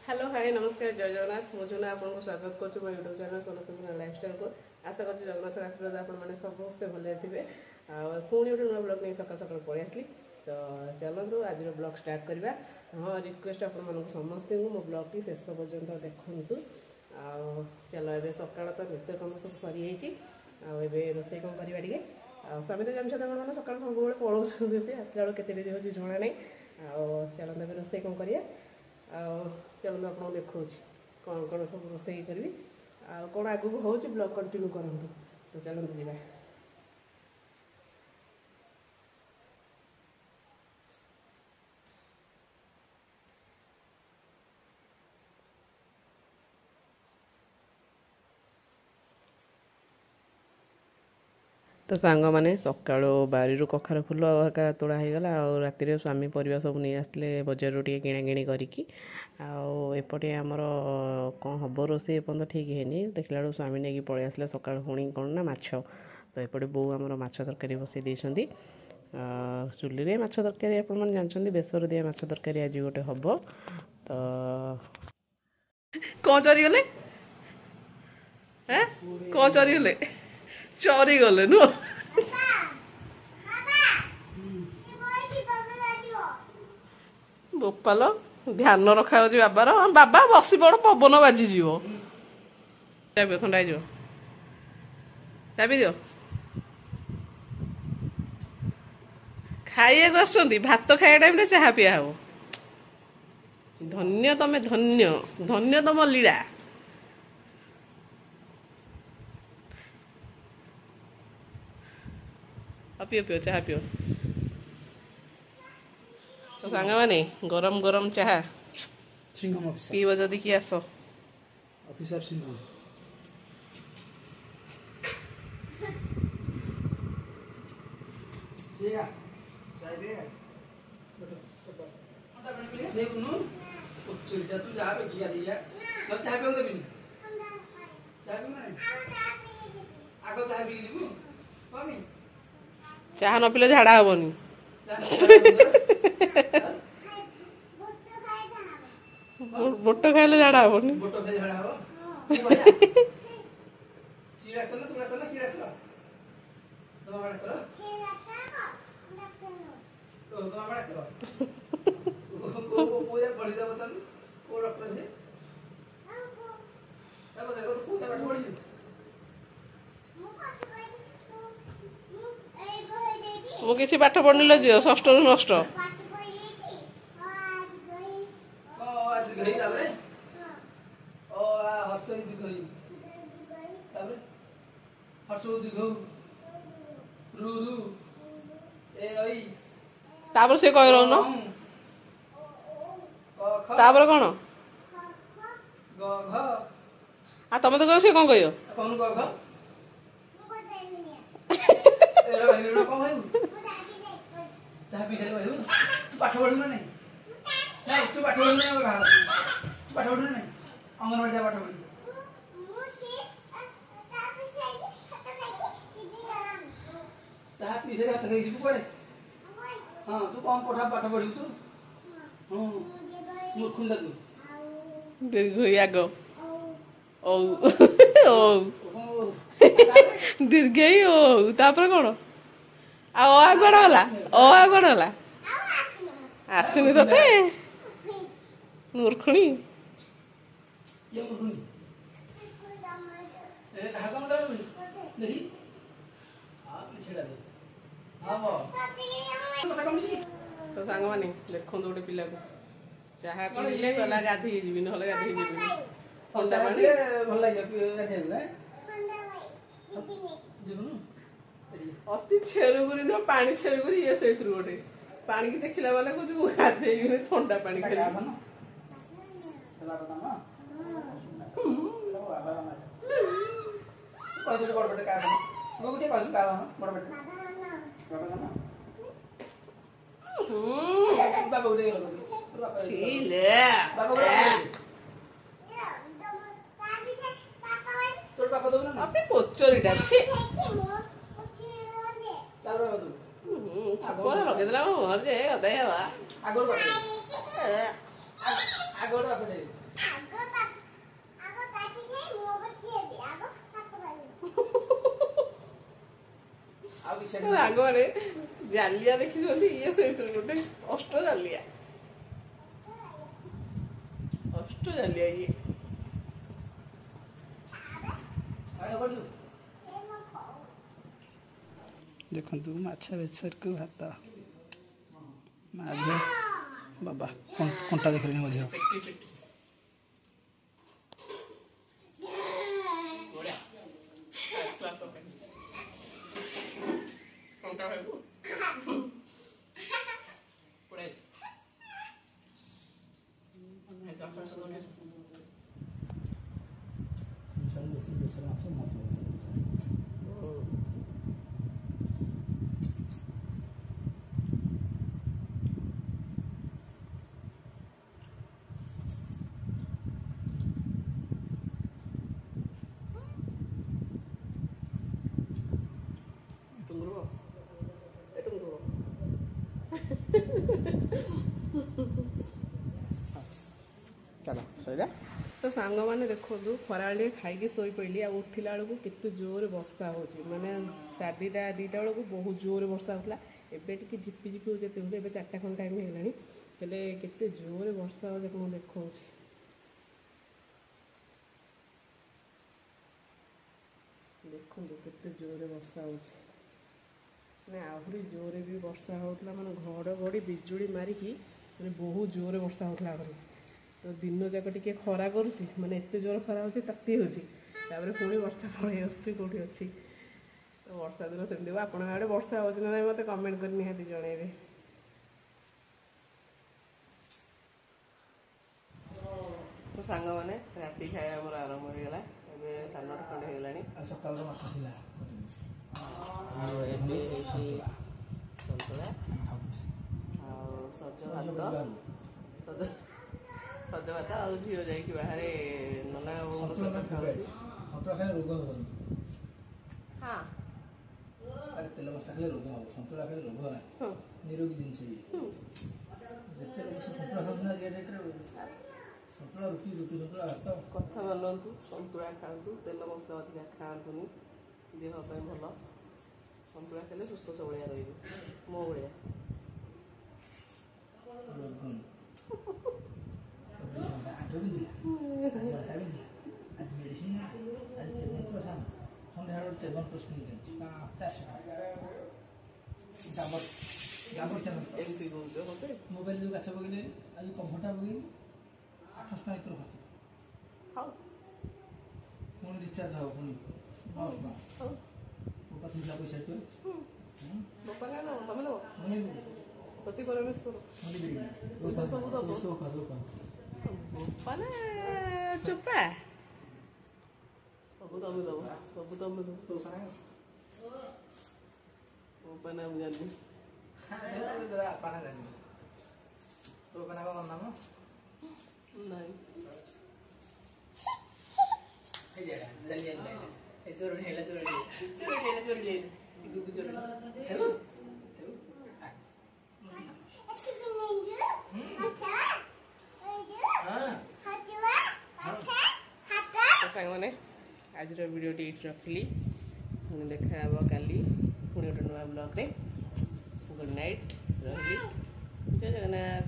Hello hi नमस्कार जय जगन्नाथ मुझुना आपको स्वागत करुँ मो यूट्यूब चैनल सोनसुंदर लाइफस्टाइल को आशा कर जगन्नाथ आशीर्वाद आपने समस्ते भले थे पुणी गोटे नुआ ब्लग नहीं सकाल सकाल पलि आसली तो चलतु आज ब्लग स्टार्ट करवा हाँ रिक्वेस्ट आपण समस्त मो ब्लग टी शेष पर्यंत देखु चलो ए सकाल तो नित्यकर्म सब सरी जाइए रोसे कौन करवा टे स्वामी तो जानते मैंने सकाल सब पलाऊँ से आसला बेलू के डेरी हो जना नहीं चलते रोसे कौन करिए चलो आपको देखा कौन कौन सब रोसे करी कौन आगू हो ब्लॉग कंटिन्यू करूँ तो चलते जावा तो सांग मैंने सका बारी कखार फुल का तोड़ा होगला राति स्वामी परिवा सब नहीं आसते बजार टे किणाकिणी करपटे आमर कौन हम रोसे एपर्त ठीक है देखला बेलू स्वामी नहीं पलि आसले सका पुणी कौन ना माछ तो एपटे बो आमर माछ तरकारी बसई देती चुली माछ तरकारी आप जानते बेसर दिया माछ तरकारी आज गोटे हम तो कौन चरीगले कौन चरीगले चरी गले नु बोपाल ध्यान रखा बाबार बाबा बस पड़ पवन बाजिज थंडा चाबी दियो खाइए भात खाया टाइम चाह पिया हो धन्य तमें धन्य धन्य तम लीला पियो पियो चाह पियो तो सांग माने गरम गरम चाह पीब जदि कि आस ऑफिसर सिंह तू जा बेगिया दिया चाह पे देबी चाह पे माने आगो चाह पी जीवु कमी चाह न पीले झाड़ा हेनी बोट खाइले झाड़ा हेनी बोट खाइ झाड़ा हो सीड़ा तो ना सीड़ा तो बड़ा करो तो बड़ा करो को पूरा बड़ी जा बता को डॉक्टर से तब देखो तो पूरा बैठ पड़ी मु किसी पाठ पढ़नी झील षष्ठ रु नष्ट तापर से कह रहा तापर कौन आ तुम तो कह से कौन कह चाह पी सारे भाई तू पाठ पढ़ू ना नहीं नहीं तू पाठ पढ़ू ना बाहर तू पाठ पढ़ू ना नहीं अंगनवाड़ी जा पाठ पढ़ू चाह पी सारे हाथ खाई जीव पड़े हाँ तू कौन पढ़ा पाठ पढ़ू तू हाँ मूर्खुंडा तू दीर्घ आग ओ ओ दीर्घ ओ तापर कौन आगड़ गला आगड़ गला आसनी ते मूर्खुणी तो सांग मानी देखो गोटे पिला को चाह पीले गला गाधी जी ना गाधी जी ठंडा पानी भल लगे अति छेरुगुरी न पानी छेरुगुरी ये से गोटे पानी की देखला वाला कुछ मु गाधेबी ठंडा पानी खाली अति पोचरीटा लगे मुहर जे गदे आगो ଆଗଟା ବାପେ ଆଉ କିଛି ଆଗରେ ଜାଲିଆ ଦେଖିଛନ୍ତି ଇଏ ସେଇଥିରୁ ଗୋଟେ ଅଷ୍ଟ ଜାଲିଆ ଇଏ ଦେଖନ୍ତୁ ମାଛ ବେସରକୁ ଭାତ ମାଝ ବାବା କଣ୍ଟା ଦେଖିଲେନି ମୋ ଝିଅ चलो सहीला तो सांग मैंने देखो खराबे खाई शोई पड़ी आ उठला बेलू केते जोर वर्षा हो माने 2:30 बेलू बहुत जोर वर्षा होता एबे टिके झिपी झिपी हो जाते एबे 4टा खंड टाइम होलानी हेले केते जोर वर्षा हो देखो देखो देखो केते जोर वर्षा हो आहरी जोरे भी वर्षा होता माने घड़घड़ी बिजुड़ी मारिकी माने बहुत जोर वर्षा होता आहरी तो दिन जाक टी खरा करुच्ची माने एत जोर खरा हो ताती हो पुणी वर्षा पलि आसूँ कौटी अच्छी तो वर्षा दिन सेमती आप आड़े वर्षा हो ना मत कमेंट कर निहाती जनइबे तो सांग मैंने राति खाया मोर आरंभ हो गला ए 9:30 खंडे होगलानी सकाल सतुला सतुला सज भात आ झील जा बाहर नना रोग हाँ अरे तेल मसला खाले रोग हम सतुला खाले रोग ना निरोगी जिनस जिते सतुला खाऊना सतुला रुटी रुटी सतुला भात कथा मानतु सतुला खातु तेल मसला अधिका खातुनि देह भल सतुला खाले सुस्थ सबलिया रही मो भाया मोबाइल जो गाछ पकड़े आज कम्फर्टा पकड़ 800 टका खर्च हाँ पुणी रिचार्ज हम पुणी 900 टका पैसा तो पति परमेश्वर चुपा सब तुम दब सब तुम दब जानी तो नाम नहीं मैंने आज वीडियो ये रखली देखा काली पुणी गोटे नुआ ब्लॉग रे गुड नाइट रही जय जगन्नाथ।